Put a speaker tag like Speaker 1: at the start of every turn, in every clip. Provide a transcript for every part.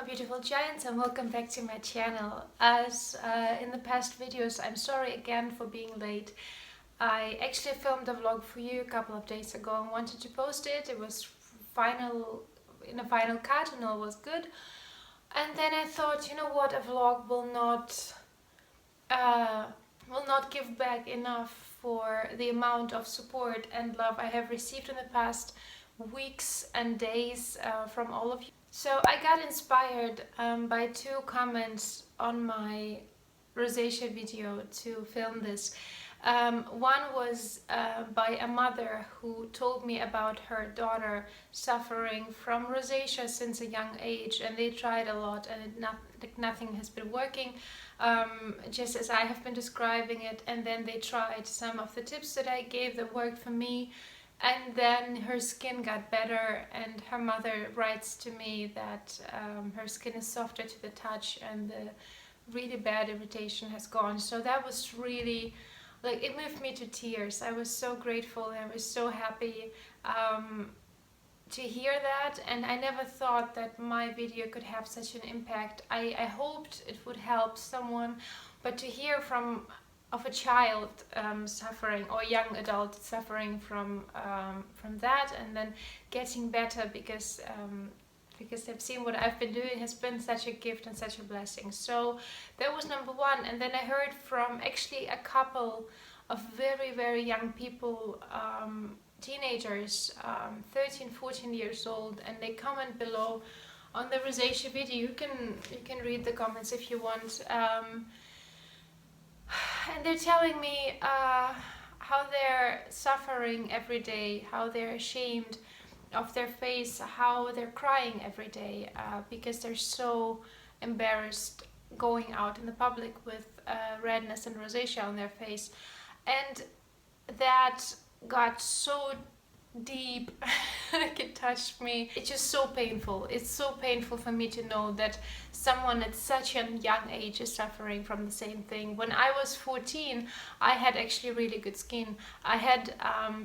Speaker 1: beautiful giants, and welcome back to my channel. As in the past videos, I'm sorry again for being late. I actually filmed a vlog for you a couple of days ago and wanted to post it. It was in a final cut and all was good. And then I thought, you know what, a vlog will not give back enough for the amount of support and love I have received in the past weeks and days from all of you. So I got inspired by two comments on my rosacea video to film this. One was by a mother who told me about her daughter suffering from rosacea since a young age, and they tried a lot and nothing has been working, just as I have been describing it. And then they tried some of the tips that I gave that worked for me, and then her skin got better, and her mother writes to me that her skin is softer to the touch and the really bad irritation has gone. So that was really, like, it moved me to tears. I was so grateful and I was so happy to hear that, and I never thought that my video could have such an impact. I hoped it would help someone, but to hear of a child suffering, or a young adult suffering from that, and then getting better because they've seen what I've been doing, has been such a gift and such a blessing. So that was number one. And then I heard from actually a couple of very, very young people, teenagers, 13, 14 years old, and they comment below on the rosacea video. You can read the comments if you want. And they're telling me how they're suffering every day, how they're ashamed of their face, how they're crying every day because they're so embarrassed going out in the public with redness and rosacea on their face. And that got so deep, like it touched me. It's just so painful. It's so painful for me to know that someone at such a young age is suffering from the same thing. When I was 14, I had actually really good skin. I had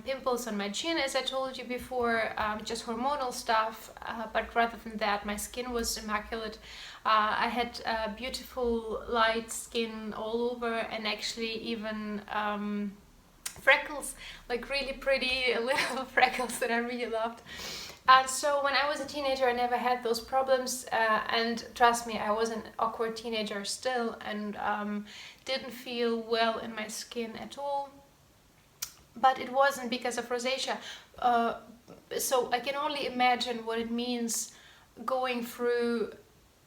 Speaker 1: pimples on my chin, as I told you before, just hormonal stuff, but rather than that, my skin was immaculate. I had beautiful light skin all over, and actually even freckles, like really pretty little freckles that I really loved. And so when I was a teenager, I never had those problems, and trust me, I was an awkward teenager still, and didn't feel well in my skin at all. But it wasn't because of rosacea. So I can only imagine what it means going through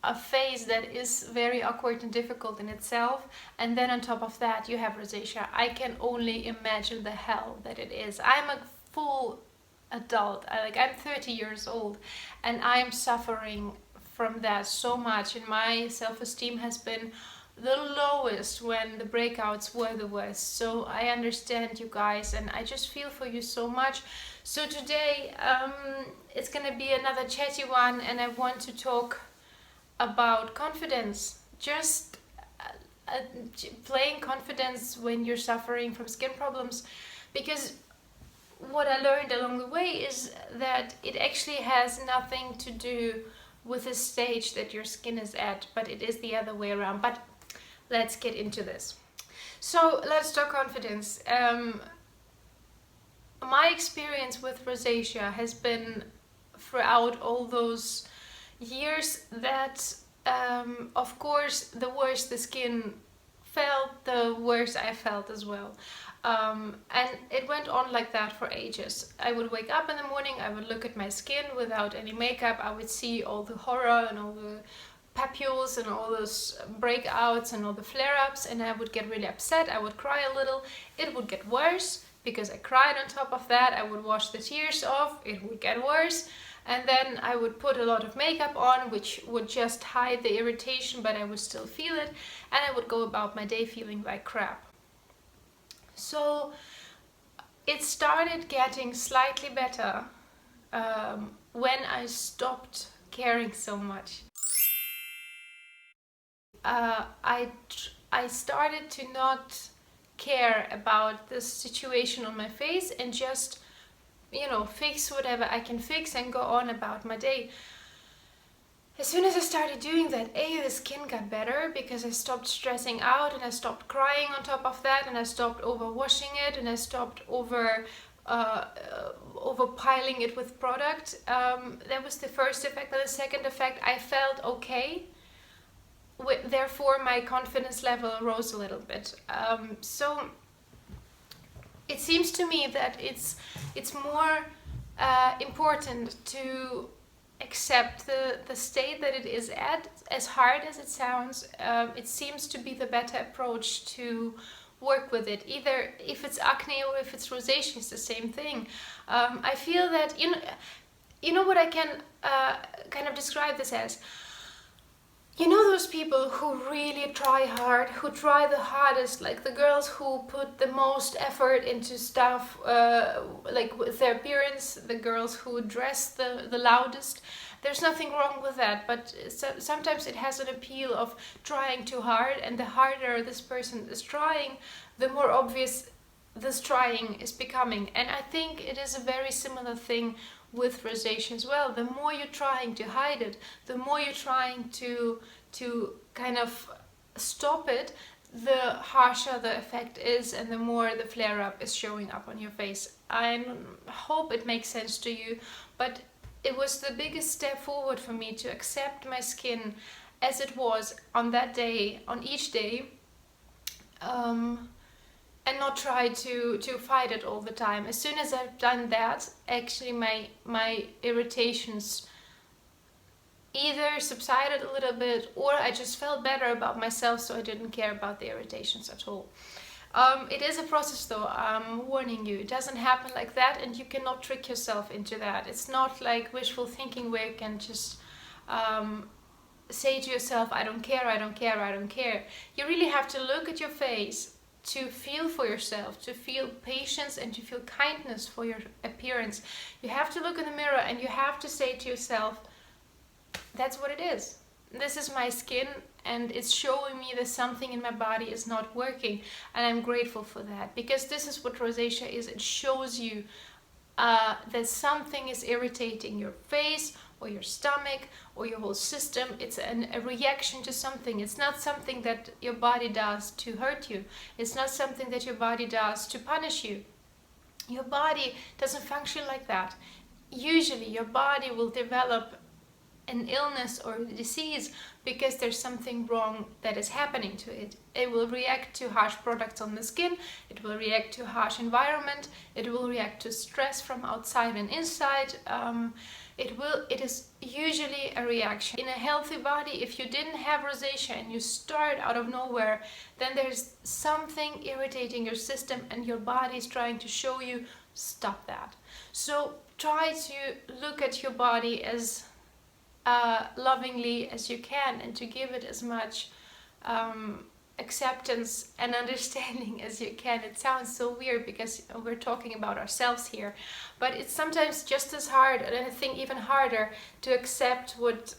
Speaker 1: a phase that is very awkward and difficult in itself, and then on top of that you have rosacea. I can only imagine the hell that it is. I'm a full adult, I'm 30 years old, and I'm suffering from that so much, and my self-esteem has been the lowest when the breakouts were the worst. So I understand you guys, and I just feel for you so much. So today it's gonna be another chatty one, and I want to talk about confidence, just playing confidence when you're suffering from skin problems. Because what I learned along the way is that it actually has nothing to do with the stage that your skin is at, but it is the other way around. But let's get into this. So let's talk confidence. My experience with rosacea has been throughout all those years that of course the worse the skin felt, the worse I felt as well, and it went on like that for ages. I would wake up in the morning, I would look at my skin without any makeup, I would see all the horror and all the papules and all those breakouts and all the flare-ups, and I would get really upset. I would cry a little. It would get worse because I cried on top of that. I would wash the tears off. It would get worse. And then I would put a lot of makeup on, which would just hide the irritation, but I would still feel it, and I would go about my day feeling like crap. So it started getting slightly better when I stopped caring so much. I started to not care about the situation on my face and just, fix whatever I can fix and go on about my day. as soon as I started doing that, the skin got better because I stopped stressing out and I stopped crying on top of that, and I stopped overwashing it, and I stopped overpiling it with product. That was the first effect. And the second effect, I felt okay. Therefore, my confidence level rose a little bit. So it seems to me that it's more important to accept the state that it is at, as hard as it sounds. It seems to be the better approach to work with it. Either if it's acne or if it's rosacea, it's the same thing. I feel that, you know what I can kind of describe this as? You know those people who really try hard, who try the hardest, like the girls who put the most effort into stuff, like with their appearance, the girls who dress the loudest. There's nothing wrong with that, but sometimes it has an appeal of trying too hard, and the harder this person is trying, the more obvious this trying is becoming. And I think it is a very similar thing with rosacea as well. The more you're trying to hide it, the more you're trying to kind of stop it, the harsher the effect is, and the more the flare-up is showing up on your face. I hope it makes sense to you, but it was the biggest step forward for me to accept my skin as it was on that day, on each day, and not try to fight it all the time. As soon as I've done that, actually my irritations either subsided a little bit, or I just felt better about myself, so I didn't care about the irritations at all. It is a process though, I'm warning you. It doesn't happen like that, and you cannot trick yourself into that. It's not like wishful thinking where you can just say to yourself, I don't care, I don't care, I don't care. You really have to look at your face to feel for yourself, to feel patience and to feel kindness for your appearance. You have to look in the mirror and you have to say to yourself, that's what it is. This is my skin, and it's showing me that something in my body is not working, and I'm grateful for that, because this is what rosacea is. It shows you that something is irritating your face or your stomach or your whole system. It's a reaction to something. It's not something that your body does to hurt you. It's not something that your body does to punish you. Your body doesn't function like that. Usually your body will develop an illness or a disease because there's something wrong that is happening to it. It will react to harsh products on the skin, it will react to harsh environment, it will react to stress from outside and inside. It is usually a reaction. In a healthy body, if you didn't have rosacea and you start out of nowhere, then there's something irritating your system and your body is trying to show you, stop that. So try to look at your body as lovingly as you can, and to give it as much acceptance and understanding as you can. It sounds so weird because we're talking about ourselves here, but it's sometimes just as hard, and I think even harder, to accept what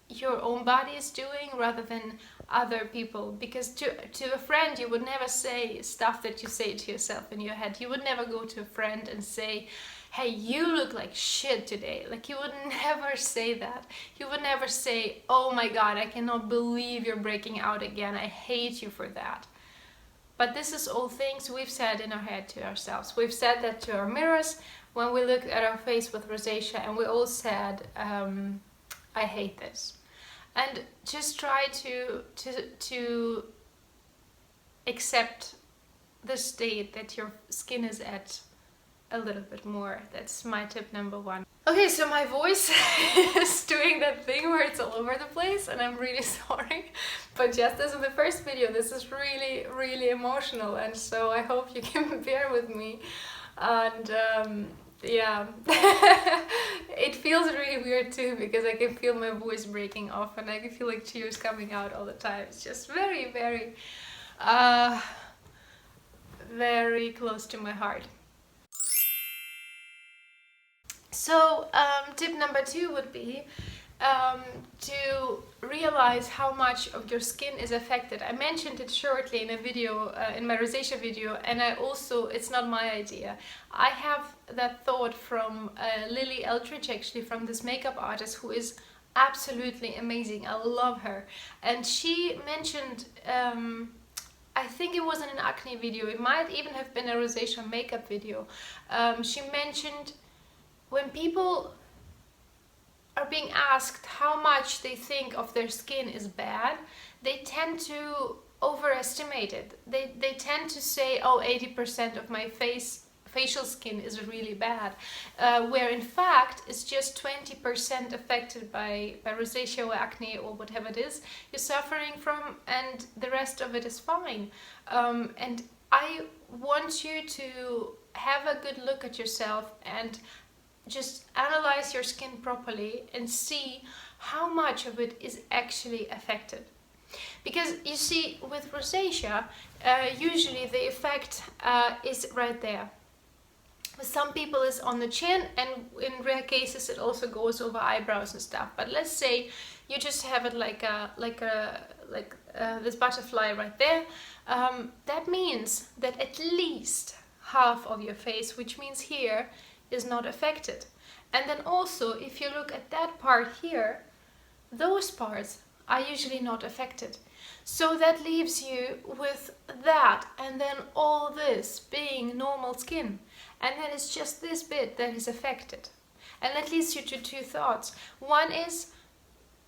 Speaker 1: your own body is doing rather than other people. Because to a friend you would never say stuff that you say to yourself in your head. You would never go to a friend and say, hey, you look like shit today. Like, you would never say that. You would never say, oh my god, I cannot believe you're breaking out again, I hate you for that. But this is all things we've said in our head to ourselves. We've said that to our mirrors when we look at our face with rosacea, and we all said, I hate this. And just try to accept the state that your skin is at a little bit more. That's my tip number one. Okay, so my voice is doing that thing where it's all over the place, and I'm really sorry. But just as in the first video, this is really, really emotional, and so I hope you can bear with me. And yeah, it feels really weird too, because I can feel my voice breaking off and I can feel like tears coming out all the time. It's just very, very, very close to my heart. So tip number 2 would be to realize how much of your skin is affected. I mentioned it shortly in a video, in my rosacea video, and I also, it's not my idea. I have that thought from Lily Eldridge, actually, from this makeup artist who is absolutely amazing. I love her. And she mentioned, I think it wasn't an acne video, it might even have been a rosacea makeup video. She mentioned when people are being asked how much they think of their skin is bad, they tend to overestimate it. They tend to say, oh, 80% of my facial skin is really bad, where in fact it's just 20% affected by rosacea or acne or whatever it is you're suffering from, and the rest of it is fine. And I want you to have a good look at yourself and just analyze your skin properly and see how much of it is actually affected. Because you see, with rosacea, usually the effect is right there. With some people it's on the chin, and in rare cases it also goes over eyebrows and stuff. But let's say you just have it like this butterfly right there. That means that at least half of your face, which means here, is not affected. And then also, if you look at that part here, those parts are usually not affected. So that leaves you with that, and then all this being normal skin. And then it's just this bit that is affected. And that leads you to two thoughts. One is,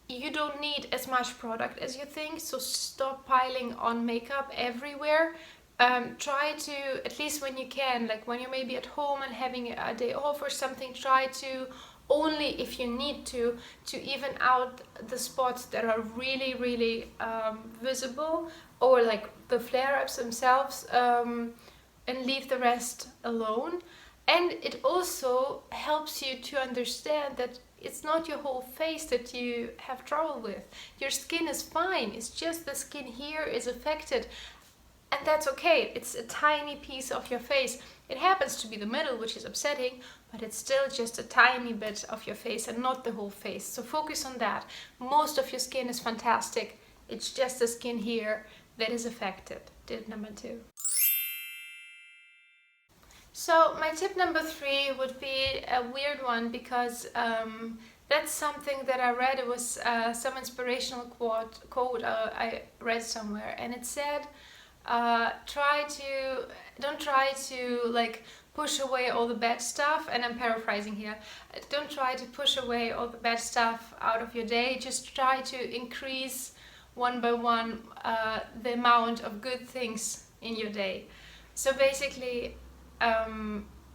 Speaker 1: you don't need as much product as you think, so stop piling on makeup everywhere. Try to, at least when you can, like when you're maybe at home and having a day off or something, try to only if you need to even out the spots that are really, really visible, or like the flare-ups themselves, and leave the rest alone. And it also helps you to understand that it's not your whole face that you have trouble with. Your skin is fine, it's just the skin here is affected. And that's okay, it's a tiny piece of your face. It happens to be the middle, which is upsetting, but it's still just a tiny bit of your face and not the whole face. So focus on that. Most of your skin is fantastic. It's just the skin here that is affected. Tip number 2. So my tip number 3 would be a weird one, because that's something that I read. It was some inspirational quote I read somewhere, and it said, don't try to like push away all the bad stuff, and I'm paraphrasing here. Don't try to push away all the bad stuff out of your day. Just try to increase one by one the amount of good things in your day. So basically,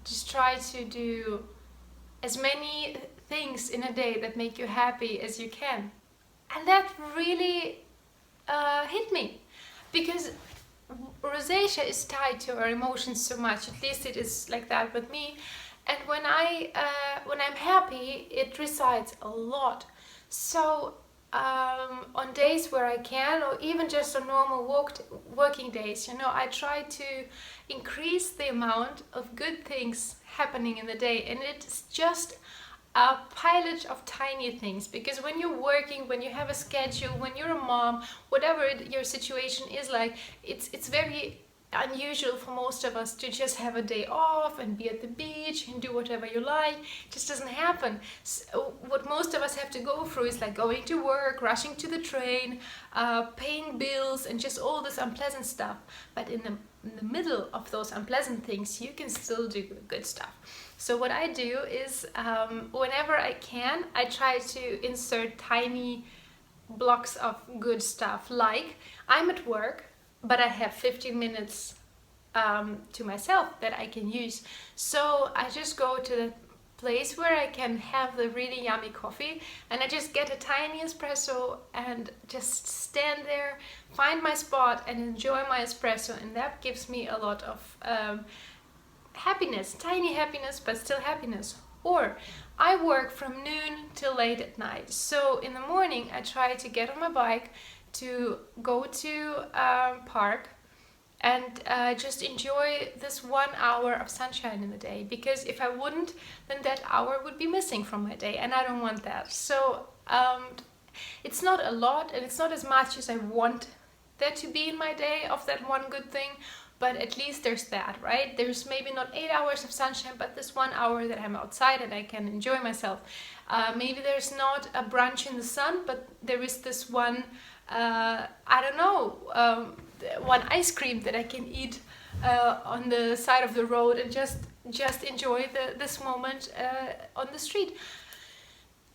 Speaker 1: just try to do as many things in a day that make you happy as you can. And that really hit me, because rosacea is tied to our emotions so much. At least it is like that with me. And when I'm happy, it resides a lot. So on days where I can, or even just on normal working days, I try to increase the amount of good things happening in the day. And it's just a pilot of tiny things, because when you're working, when you have a schedule, when you're a mom, whatever your situation is like, it's very unusual for most of us to just have a day off and be at the beach and do whatever you like. It just doesn't happen. So what most of us have to go through is like going to work, rushing to the train, paying bills, and just all this unpleasant stuff. But in the middle of those unpleasant things, you can still do good stuff. So what I do is, whenever I can, I try to insert tiny blocks of good stuff. Like, I'm at work, but I have 15 minutes to myself that I can use. So I just go to the place where I can have the really yummy coffee, and I just get a tiny espresso and just stand there, find my spot and enjoy my espresso, and that gives me a lot of happiness, tiny happiness, but still happiness. Or I work from noon till late at night. So in the morning I try to get on my bike to go to a park and just enjoy this 1 hour of sunshine in the day, because if I wouldn't, then that hour would be missing from my day, and I don't want that. So it's not a lot, and it's not as much as I want there to be in my day of that one good thing, but at least there's that, right? There's maybe not 8 hours of sunshine, but this 1 hour that I'm outside and I can enjoy myself. Maybe there's not a brunch in the sun, but there is this one, I don't know, one ice cream that I can eat on the side of the road and just enjoy this moment on the street.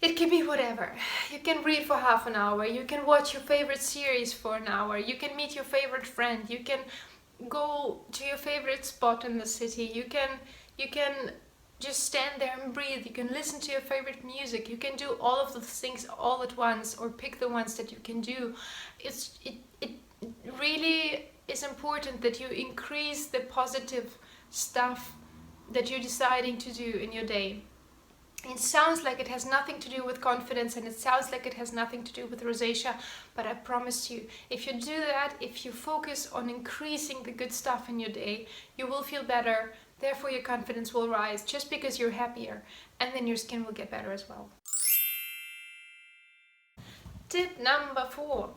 Speaker 1: It can be whatever. You can read for half an hour, you can watch your favorite series for an hour, you can meet your favorite friend, you can go to your favorite spot in the city, you can just stand there and breathe, you can listen to your favorite music, you can do all of those things all at once, or pick the ones that you can do. It really is important that you increase the positive stuff that you're deciding to do in your day. It sounds like it has nothing to do with confidence, and it sounds like it has nothing to do with rosacea, but I promise you, if you do that, if you focus on increasing the good stuff in your day, you will feel better, therefore your confidence will rise just because you're happier, and then your skin will get better as well. Tip number 4.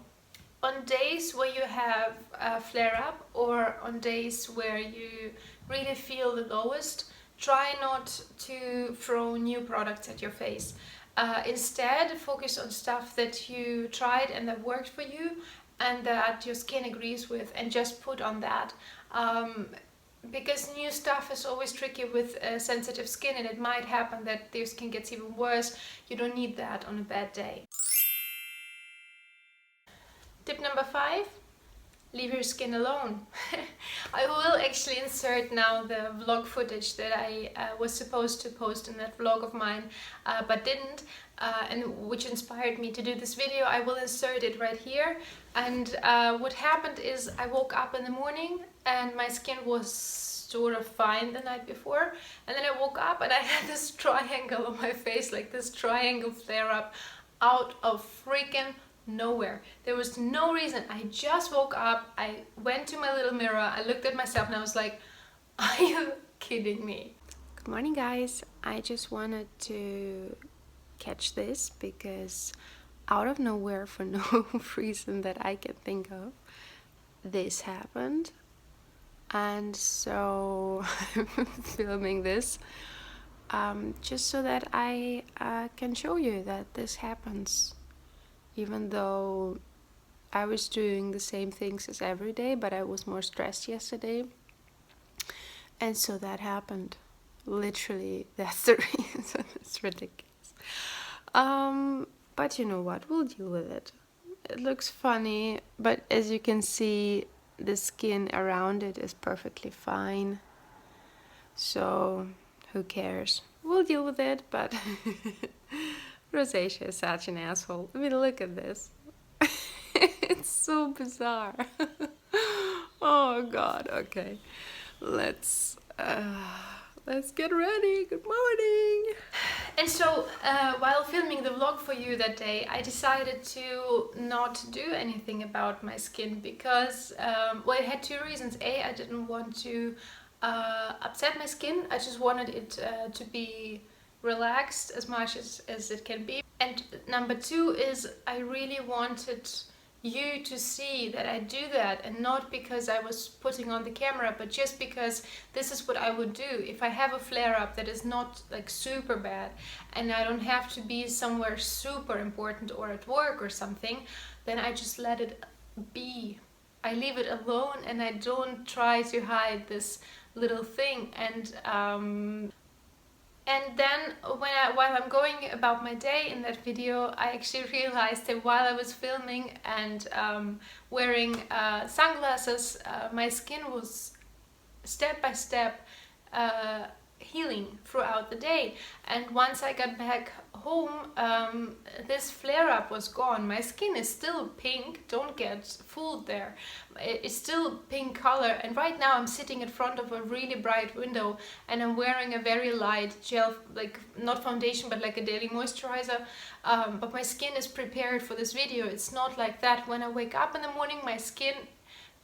Speaker 1: On days where you have a flare-up, or on days where you really feel the lowest, try not to throw new products at your face. Instead, focus on stuff that you tried and that worked for you and that your skin agrees with, and just put on that. Because new stuff is always tricky with sensitive skin, and it might happen that your skin gets even worse. You don't need that on a bad day. Tip number 5. Leave your skin alone. I will actually insert now the vlog footage that I was supposed to post in that vlog of mine, but didn't, and which inspired me to do this video. I will insert it right here. And what happened is I woke up in the morning and my skin was sort of fine the night before, and then I woke up and I had this triangle on my face, like this triangle flare up out of freaking nowhere. There was no reason. I just woke up, I went to my little mirror, I looked at myself and I was like, are you kidding me? Good morning, guys. I just wanted to catch this because out of nowhere, for no reason that I can think of, this happened. And so I'm filming this just so that I can show you that this happens. Even though I was doing the same things as every day, but I was more stressed yesterday. And so that happened. Literally, that's the reason. It's ridiculous. But you know what? We'll deal with it. It looks funny, but as you can see, the skin around it is perfectly fine. So, who cares? We'll deal with it, but... Rosacea is such an asshole. I mean, look at this. It's so bizarre. Oh god, okay. Let's get ready. Good morning. And so, while filming the vlog for you that day, I decided to not do anything about my skin because, well, it had 2 reasons. A, I didn't want to upset my skin. I just wanted it to be relaxed as much as it can be. And number 2 is I really wanted you to see that I do that, and not because I was putting on the camera, but just because this is what I would do if I have a flare-up that is not like super bad and I don't have to be somewhere super important or at work or something. Then I just let it be. I leave it alone and I don't try to hide this little thing. And then while I'm going about my day in that video, I actually realized that while I was filming and wearing sunglasses, my skin was step by step healing throughout the day. And once I got back home, this flare-up was gone. My skin is still pink, don't get fooled there. It's still pink color, and right now I'm sitting in front of a really bright window and I'm wearing a very light gel, like not foundation but like a daily moisturizer, but my skin is prepared for this video. It's not like that. When I wake up in the morning, my skin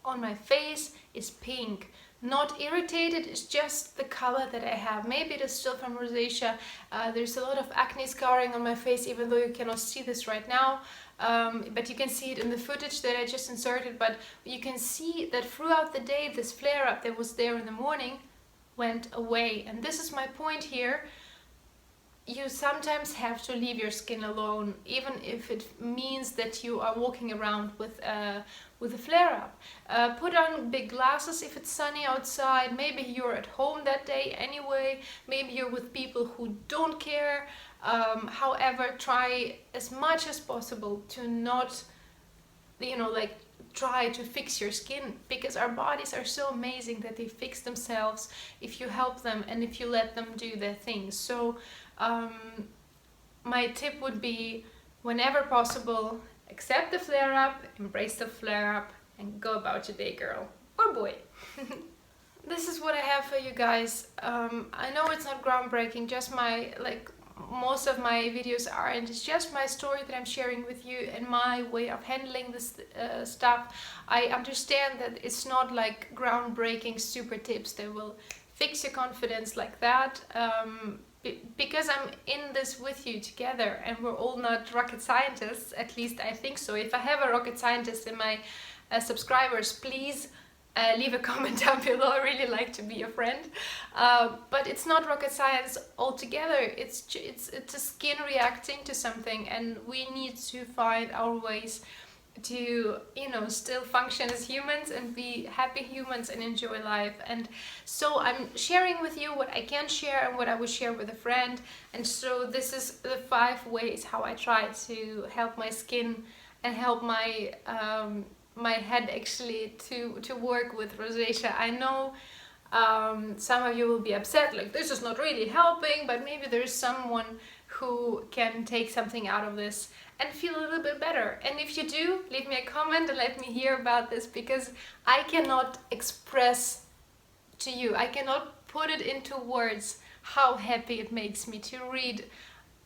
Speaker 1: on my face is pink. Not irritated, it's just the color that I have. Maybe it is still from rosacea. There's a lot of acne scarring on my face, even though you cannot see this right now. But you can see it in the footage that I just inserted. But you can see that throughout the day, this flare-up that was there in the morning went away. And this is my point here. you sometimes have to leave your skin alone, even if it means that you are walking around with a flare-up. Put on big glasses if it's sunny outside. Maybe you're at home that day anyway. Maybe you're with people who don't care. However, try as much as possible to not, like, try to fix your skin, because our bodies are so amazing that they fix themselves if you help them and if you let them do their things. So my tip would be, whenever possible, accept the flare-up, embrace the flare-up, and go about your day, girl or boy. This is what I have for you guys. I know it's not groundbreaking, just most of my videos are, and it's just my story that I'm sharing with you and my way of handling this stuff. I understand that it's not like groundbreaking super tips that will fix your confidence like that, because I'm in this with you together, and we're all not rocket scientists. At least I think so. If I have a rocket scientist in my subscribers, please leave a comment down below. I really like to be your friend. But it's not rocket science altogether. It's a skin reacting to something, and we need to find our ways to still function as humans and be happy humans and enjoy life. And so I'm sharing with you what I can share and what I would share with a friend. And so this is the 5 ways how I try to help my skin and help my my head actually to work with rosacea. I know some of you will be upset, like, this is not really helping, but maybe there's someone who can take something out of this and feel a little bit better. And if you do, leave me a comment and let me hear about this, because I cannot express to you, I cannot put it into words how happy it makes me to read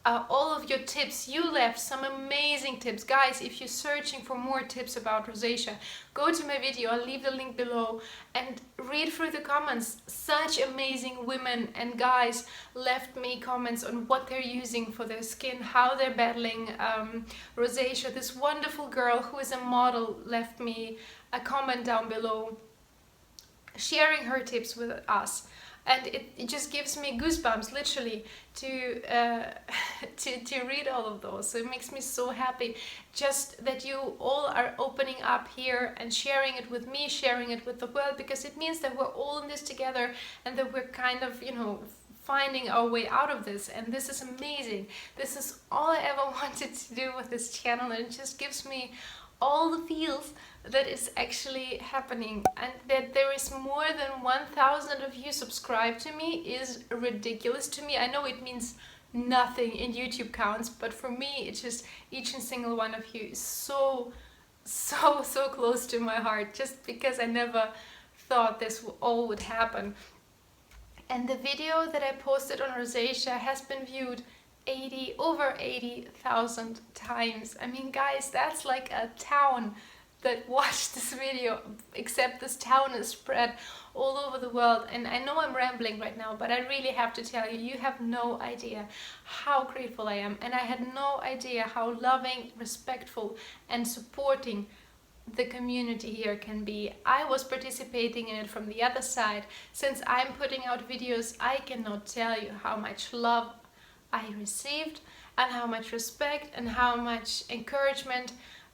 Speaker 1: all of your tips. You left some amazing tips. Guys, if you're searching for more tips about rosacea, go to my video, I'll leave the link below, and read through the comments. Such amazing women and guys left me comments on what they're using for their skin, how they're battling rosacea. This wonderful girl who is a model left me a comment down below sharing her tips with us. And it just gives me goosebumps, literally, to read all of those. So it makes me so happy, just that you all are opening up here and sharing it with me, sharing it with the world, because it means that we're all in this together, and that we're kind of, finding our way out of this. And this is amazing. This is all I ever wanted to do with this channel, and it just gives me all the feels that is actually happening, and that there is more than 1,000 of you subscribed to me is ridiculous to me. I know it means nothing in YouTube counts, but for me it's just each and single one of you is so close to my heart, just because I never thought this all would happen. And the video that I posted on rosacea has been viewed over 80,000 times. I mean, guys, that's like a town that watched this video, except this town is spread all over the world. And I know I'm rambling right now, but I really have to tell you, you have no idea how grateful I am. And I had no idea how loving, respectful, and supporting the community here can be. I was participating in it from the other side. Since I'm putting out videos, I cannot tell you how much love I received, and how much respect and how much encouragement,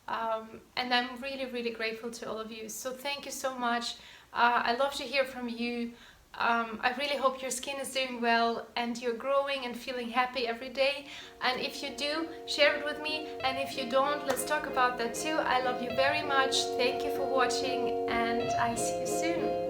Speaker 1: and I'm really grateful to all of you. So thank you so much. I love to hear from you. I really hope your skin is doing well and you're growing and feeling happy every day. And if you do, share it with me, and if you don't, let's talk about that too. I love you very much. Thank you for watching, and I see you soon.